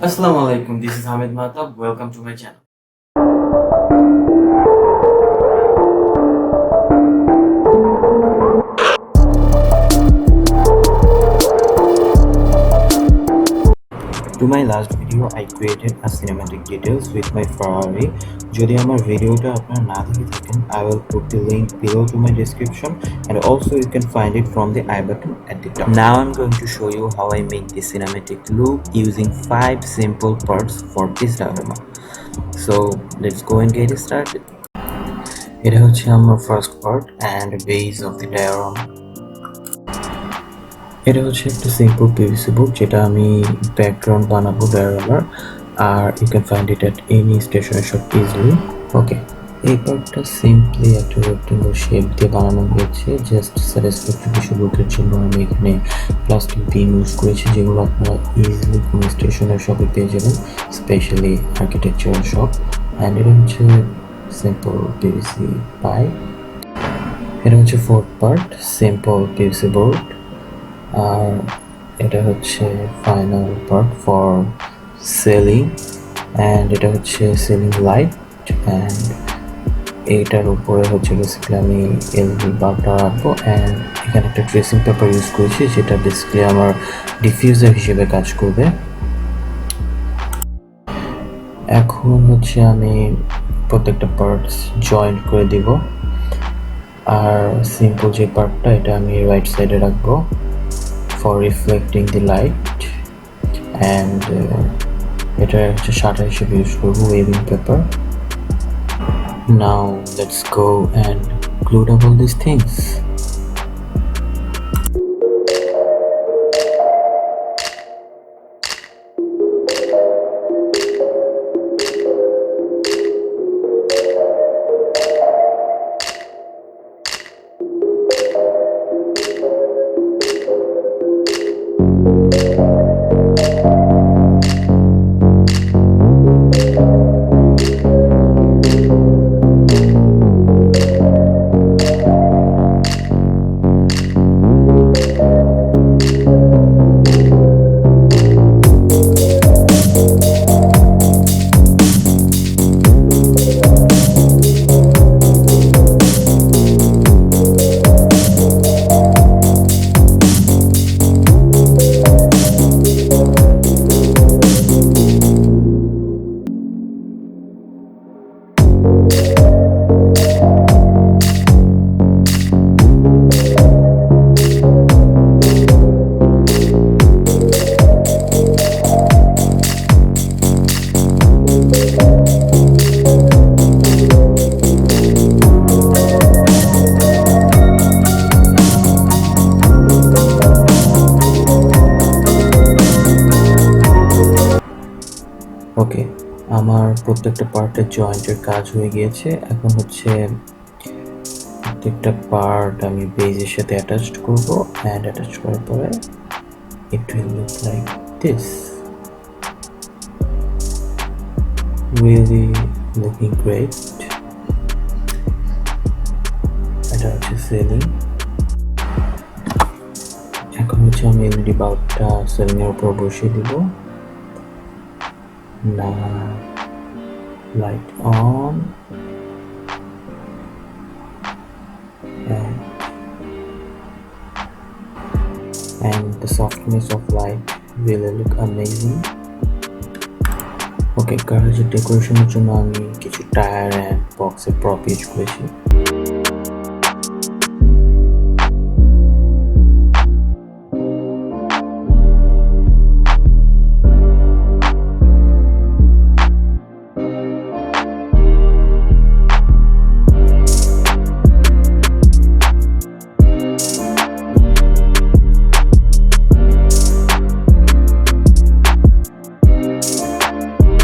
Assalamu alaikum, this is Hamid Mahtab. Welcome to my channel. To my last video, I created a cinematic details with my Ferrari. যদি আমার ভিডিওটা আপনারা না দেখে থাকেন, I will put the link below to my description, and also you can find it from the I button at the top. Now I'm going to show you how I make the cinematic look using 5 simple parts for this diorama. So let's go and get it started. এটা হচ্ছে আমার first part and base of the diorama. এটা হচ্ছে একটা simple PVC board যেটা আমি background বানাবো ডায়োরামার, আর you can find it at any stationery shop easily. Okay, এই পার্টটা সিম্পলি একটা রেক্টেঙ্গল শেপ দিয়ে বানানো হয়েছে জাস্ট স্যাটিসফ্যাক্টরি কিছু লুকের জন্য। আমি এখানে প্লাস্টিক বিম ইউজ করেছি যেগুলো আপনারা ইজিলি কোনো স্টেশনারি শপে পেয়ে যাবেন, স্পেশালি আর্কিটেকচারাল শপ। অ্যান্ড এটা হচ্ছে সিম্পল পিভিসি পাইপ। এটা হচ্ছে fourth part, simple PVC board. আর এটা হচ্ছে final part for ceiling, and এটা হচ্ছে সেলিং লাইট। অ্যান্ড এইটার উপরে হচ্ছে বেসিক্যালি আমি এলইডি বাল্বটা রাখবো। অ্যান্ড এখানে একটা ট্রেসিং পেপার ইউজ করেছি যেটা বেসিক্যালি আমার ডিফিউজার হিসেবে কাজ করবে। এখন হচ্ছে আমি প্রত্যেকটা পার্টস জয়েন্ট করে দিব। আর সিম্পল যে পার্টটা এটা আমি রাইট সাইডে রাখবো for reflecting the light, and এটা হচ্ছে শাটার হিসেবে ইউজ করবো waving paper. Now let's go and glue up all these things. ওকে, আমার প্রত্যেকটা পার্টের জয়েন্টের কাজ হয়ে গিয়েছে। এখন হচ্ছে প্রত্যেকটা পার্ট আমি বেজের সাথে অ্যাটাচড করব, অ্যান্ড অ্যাটাচ করার পরে it will look like this, really looking great. এটা হচ্ছে সিলিং। এখন হচ্ছে আমি এলইডি বাল্বটা সিলিংয়ের উপর বসিয়ে দিব। Now light on, and the softness of light really look amazing. Okay, garage decoration এর জন্য আমি কিছু টায়ার এন্ড বক্সের প্রপ ইউজ করেছি।